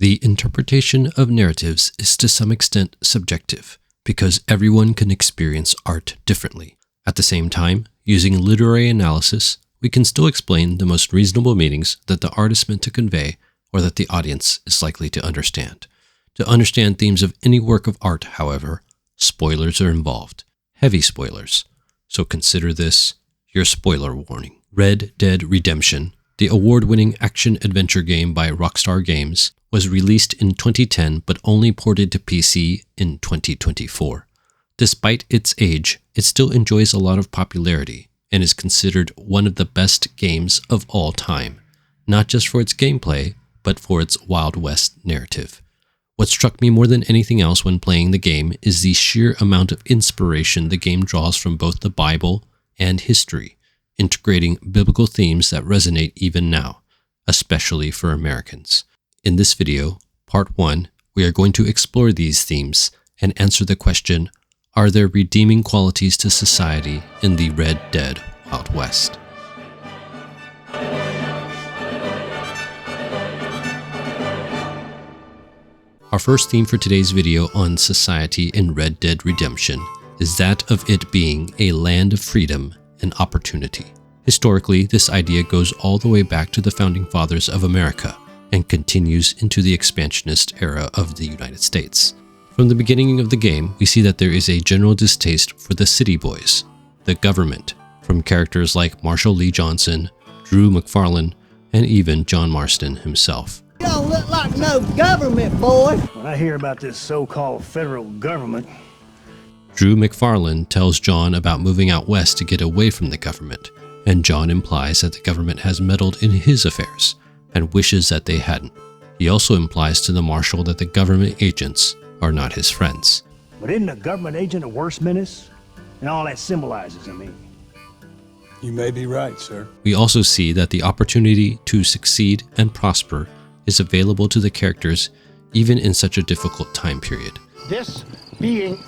The interpretation of narratives is to some extent subjective, because everyone can experience art differently. At the same time, using literary analysis, we can still explain the most reasonable meanings that the artist meant to convey or that the audience is likely to understand. To understand themes of any work of art, however, spoilers are involved. Heavy spoilers. So consider this your spoiler warning. Red Dead Redemption, the award-winning action-adventure game by Rockstar Games, was released in 2010 but only ported to PC in 2024. Despite its age, it still enjoys a lot of popularity and is considered one of the best games of all time, not just for its gameplay, but for its Wild West narrative. What struck me more than anything else when playing the game is the sheer amount of inspiration the game draws from both the Bible and history, integrating biblical themes that resonate even now, especially for Americans. In this video, part 1, we are going to explore these themes and answer the question, are there redeeming qualities to society in the Red Dead Wild West? Our first theme for today's video on society in Red Dead Redemption is that of it being a land of freedom and opportunity. Historically, this idea goes all the way back to the founding fathers of America and continues into the expansionist era of the United States. From the beginning of the game, we see that there is a general distaste for the city boys, the government, from characters like Marshall Lee Johnson, Drew McFarlane, and even John Marston himself. You don't look like no government, boy. When I hear about this so-called federal government... Drew McFarlane tells John about moving out west to get away from the government, and John implies that the government has meddled in his affairs and wishes that they hadn't. He also implies to the marshal that the government agents are not his friends. But isn't a government agent a worse menace? And all that symbolizes, I mean. You may be right, sir. We also see that the opportunity to succeed and prosper is available to the characters even in such a difficult time period. This being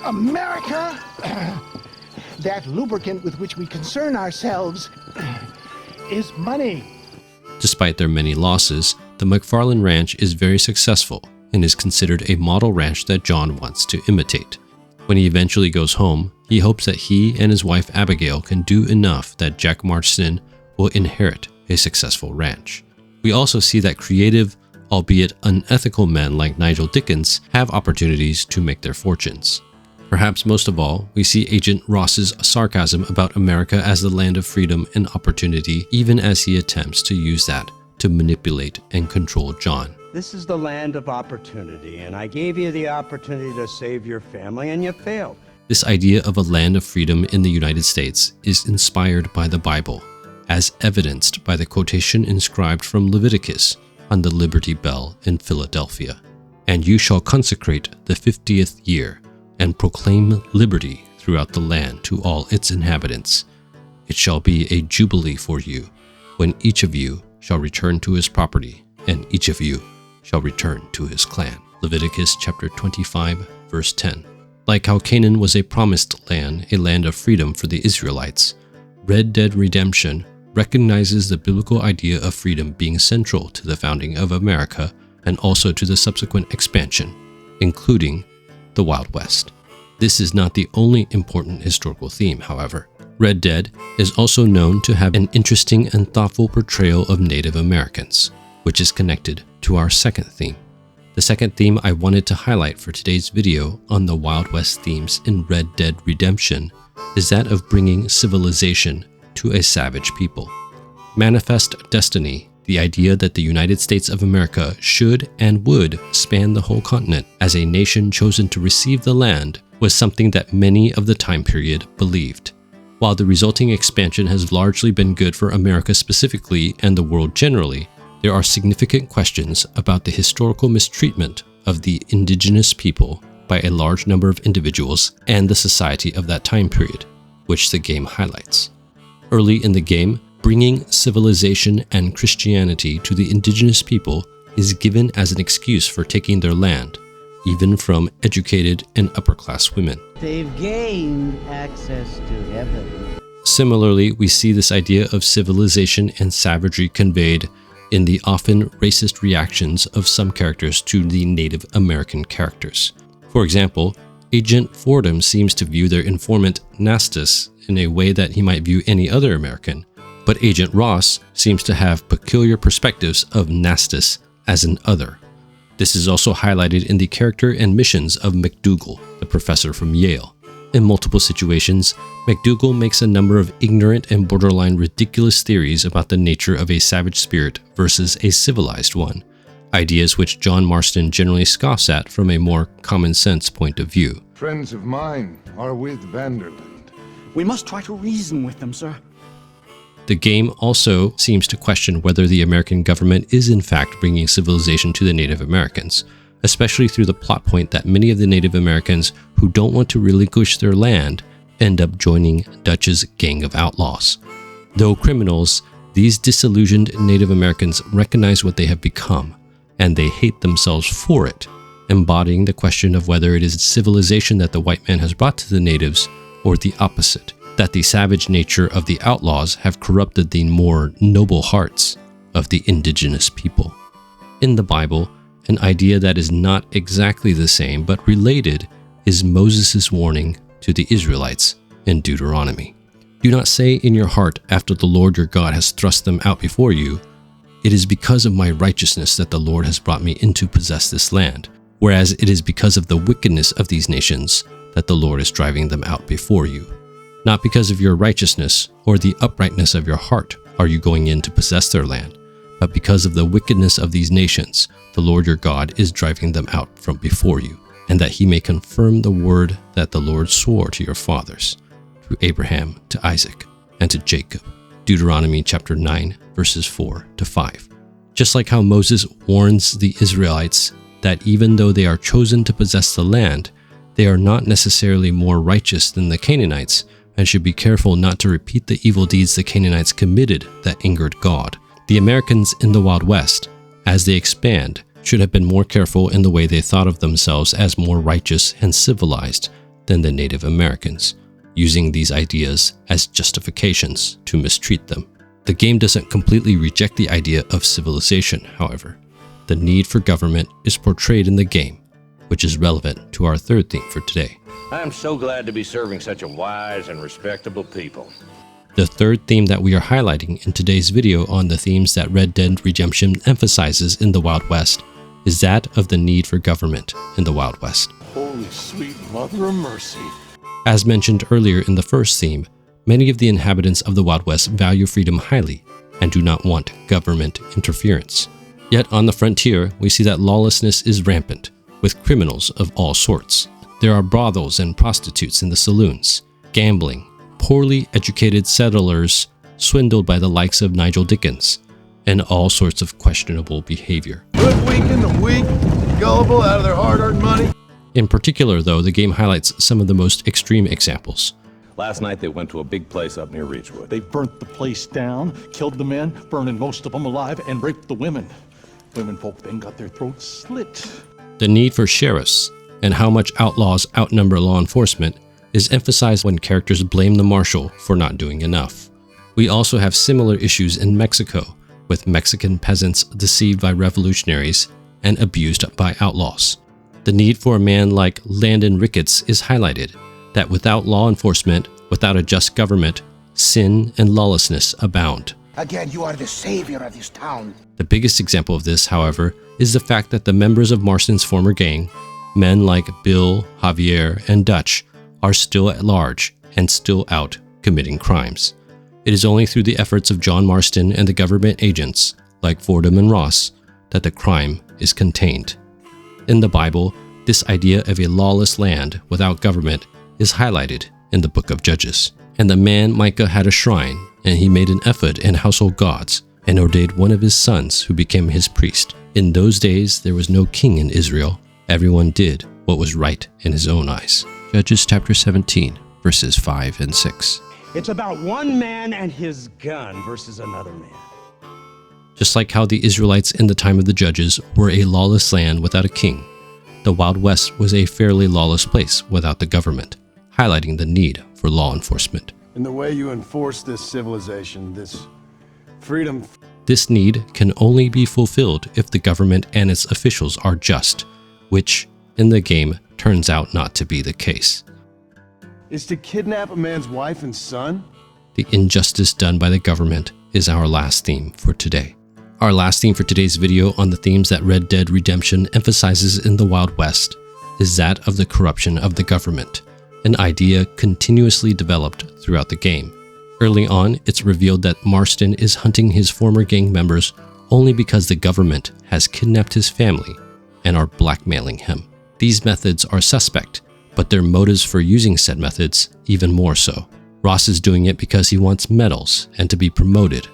America, that lubricant with which we concern ourselves is money. Despite their many losses, the McFarlane Ranch is very successful and is considered a model ranch that John wants to imitate. When he eventually goes home, he hopes that he and his wife Abigail can do enough that Jack Marston will inherit a successful ranch. We also see that creative, albeit unethical men like Nigel Dickens have opportunities to make their fortunes. Perhaps most of all, we see Agent Ross's sarcasm about America as the land of freedom and opportunity, even as he attempts to use that to manipulate and control John. This is the land of opportunity, and I gave you the opportunity to save your family, and you failed. This idea of a land of freedom in the United States is inspired by the Bible, as evidenced by the quotation inscribed from Leviticus on the Liberty Bell in Philadelphia. And you shall consecrate the 50th year, and proclaim liberty throughout the land to all its inhabitants. It shall be a jubilee for you, when each of you shall return to his property, and each of you shall return to his clan. Leviticus chapter 25, verse 10. Like how Canaan was a promised land, a land of freedom for the Israelites, Red Dead Redemption recognizes the biblical idea of freedom being central to the founding of America and also to the subsequent expansion, including the Wild West. This is not the only important historical theme, however. Red Dead is also known to have an interesting and thoughtful portrayal of Native Americans, which is connected to our second theme. The second theme I wanted to highlight for today's video on the Wild West themes in Red Dead Redemption is that of bringing civilization to a savage people. Manifest destiny, the idea that the United States of America should and would span the whole continent as a nation chosen to receive the land, was something that many of the time period believed. While the resulting expansion has largely been good for America specifically and the world generally, there are significant questions about the historical mistreatment of the indigenous people by a large number of individuals and the society of that time period, which the game highlights. Early in the game, bringing civilization and Christianity to the indigenous people is given as an excuse for taking their land, even from educated and upper-class women. They've gained access to heaven. Similarly, we see this idea of civilization and savagery conveyed in the often racist reactions of some characters to the Native American characters. For example, Agent Fordham seems to view their informant Nastus in a way that he might view any other American, but Agent Ross seems to have peculiar perspectives of Nastus as an other. This is also highlighted in the character and missions of McDougal, the professor from Yale. In multiple situations, McDougal makes a number of ignorant and borderline ridiculous theories about the nature of a savage spirit versus a civilized one, ideas which John Marston generally scoffs at from a more common sense point of view. Friends of mine are with Vanderland. We must try to reason with them, sir. The game also seems to question whether the American government is in fact bringing civilization to the Native Americans, especially through the plot point that many of the Native Americans who don't want to relinquish their land end up joining Dutch's gang of outlaws. Though criminals, these disillusioned Native Americans recognize what they have become, and they hate themselves for it, embodying the question of whether it is civilization that the white man has brought to the natives, or the opposite, that the savage nature of the outlaws have corrupted the more noble hearts of the indigenous people. In the Bible, an idea that is not exactly the same but related is Moses' warning to the Israelites in Deuteronomy. Do not say in your heart after the Lord your God has thrust them out before you, "It is because of my righteousness that the Lord has brought me in to possess this land," whereas it is because of the wickedness of these nations that the Lord is driving them out before you. Not because of your righteousness or the uprightness of your heart are you going in to possess their land, but because of the wickedness of these nations, the Lord your God is driving them out from before you, and that he may confirm the word that the Lord swore to your fathers, to Abraham, to Isaac, and to Jacob. Deuteronomy chapter 9, verses 4 to 5. Just like how Moses warns the Israelites that even though they are chosen to possess the land, they are not necessarily more righteous than the Canaanites, and should be careful not to repeat the evil deeds the Canaanites committed that angered God. The Americans in the Wild West, as they expand, should have been more careful in the way they thought of themselves as more righteous and civilized than the Native Americans, using these ideas as justifications to mistreat them. The game doesn't completely reject the idea of civilization, however. The need for government is portrayed in the game, which is relevant to our third theme for today. I am so glad to be serving such a wise and respectable people. The third theme that we are highlighting in today's video on the themes that Red Dead Redemption emphasizes in the Wild West is that of the need for government in the Wild West. Holy sweet mother of mercy. As mentioned earlier in the first theme, many of the inhabitants of the Wild West value freedom highly and do not want government interference. Yet on the frontier, we see that lawlessness is rampant, with criminals of all sorts. There are brothels and prostitutes in the saloons, gambling, poorly educated settlers swindled by the likes of Nigel Dickens, and all sorts of questionable behavior. Hoodwinking the weak, gullible out of their hard-earned money. In particular, though, the game highlights some of the most extreme examples. Last night they went to a big place up near Ridgewood. They burnt the place down, killed the men, burning most of them alive, and raped the women. Women folk then got their throats slit. The need for sheriffs and how much outlaws outnumber law enforcement is emphasized when characters blame the marshal for not doing enough. We also have similar issues in Mexico, with Mexican peasants deceived by revolutionaries and abused by outlaws. The need for a man like Landon Ricketts is highlighted, that without law enforcement, without a just government, sin and lawlessness abound. Again, you are the savior of this town. The biggest example of this, however, is the fact that the members of Marston's former gang, men like Bill, Javier, and Dutch, are still at large and still out committing crimes. It is only through the efforts of John Marston and the government agents, like Fordham and Ross, that the crime is contained. In the Bible, this idea of a lawless land without government is highlighted in the book of Judges. And the man Micah had a shrine, and he made an ephod and household gods, and ordained one of his sons who became his priest. In those days there was no king in Israel. Everyone did what was right in his own eyes. Judges chapter 17, verses 5 and 6. It's about one man and his gun versus another man. Just like how the Israelites in the time of the Judges were a lawless land without a king, the Wild West was a fairly lawless place without the government, highlighting the need for law enforcement. In the way you enforce this civilization, this freedom. this need can only be fulfilled if the government and its officials are just, which, in the game, turns out not to be the case. Is to kidnap a man's wife and son? The injustice done by the government is our last theme for today. Our last theme for today's video on the themes that Red Dead Redemption emphasizes in the Wild West is that of the corruption of the government, an idea continuously developed throughout the game. Early on, it's revealed that Marston is hunting his former gang members only because the government has kidnapped his family and are blackmailing him. These methods are suspect, but their motives for using said methods even more so. Ross is doing it because he wants medals and to be promoted,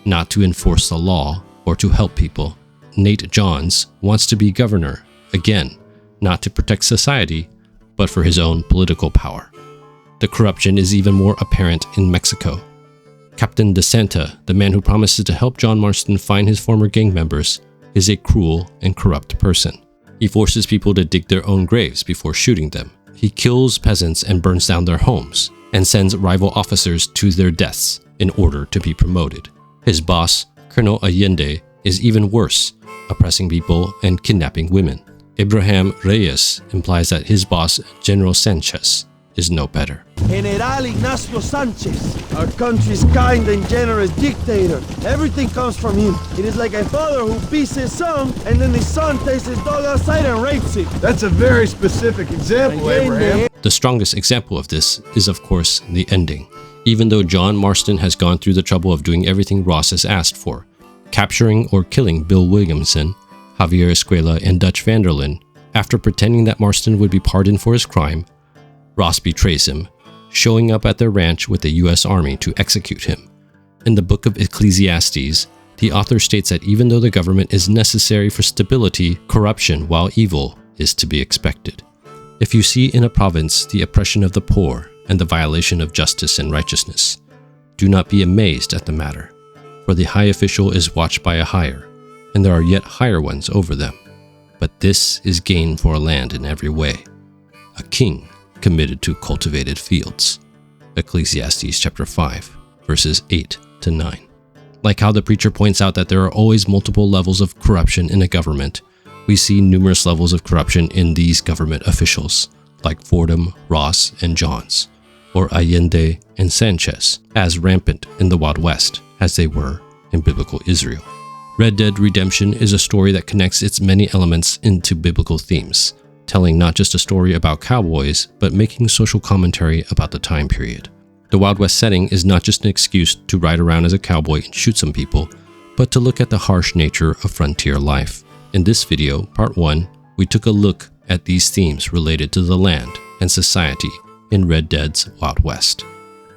not to enforce the law or to help people. Nate Johns wants to be governor, again, not to protect society, but for his own political power. The corruption is even more apparent in Mexico. Captain DeSanta, the man who promises to help John Marston find his former gang members, is a cruel and corrupt person. He forces people to dig their own graves before shooting them. He kills peasants and burns down their homes, and sends rival officers to their deaths in order to be promoted. His boss, Colonel Allende, is even worse, oppressing people and kidnapping women. Abraham Reyes implies that his boss, General Sanchez, is no better. General Ignacio Sanchez, our country's kind and generous dictator. Everything comes from him. It is like a father who beats his son, and then the son takes his dog outside and rapes it. That's a very specific example, Abraham. The strongest example of this is, of course, the ending. Even though John Marston has gone through the trouble of doing everything Ross has asked for, capturing or killing Bill Williamson, Javier Escuela, and Dutch Vanderlyn, after pretending that Marston would be pardoned for his crime, Ross betrays him, showing up at their ranch with the U.S. Army to execute him. In the book of Ecclesiastes, the author states that even though the government is necessary for stability, corruption, while evil, is to be expected. If you see in a province the oppression of the poor and the violation of justice and righteousness, do not be amazed at the matter, for the high official is watched by a higher, and there are yet higher ones over them. But this is gain for a land in every way, a king committed to cultivated fields. Ecclesiastes chapter 5, verses 8 to 9. Like how the preacher points out that there are always multiple levels of corruption in a government, we see numerous levels of corruption in these government officials, like Fordham, Ross, and Johns, or Allende and Sanchez, as rampant in the Wild West as they were in biblical Israel. Red Dead Redemption is a story that connects its many elements into biblical themes, telling not just a story about cowboys, but making social commentary about the time period. The Wild West setting is not just an excuse to ride around as a cowboy and shoot some people, but to look at the harsh nature of frontier life. In this video, part 1, we took a look at these themes related to the land and society in Red Dead's Wild West.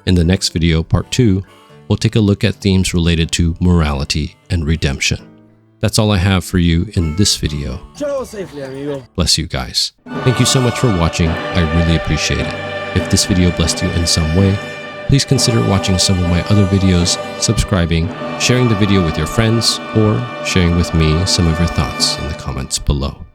In the next video, part 2, we'll take a look at themes related to morality and redemption. That's all I have for you in this video. Travel safely, amigo. Bless you guys. Thank you so much for watching. I really appreciate it. If this video blessed you in some way, please consider watching some of my other videos, subscribing, sharing the video with your friends, or sharing with me some of your thoughts in the comments below.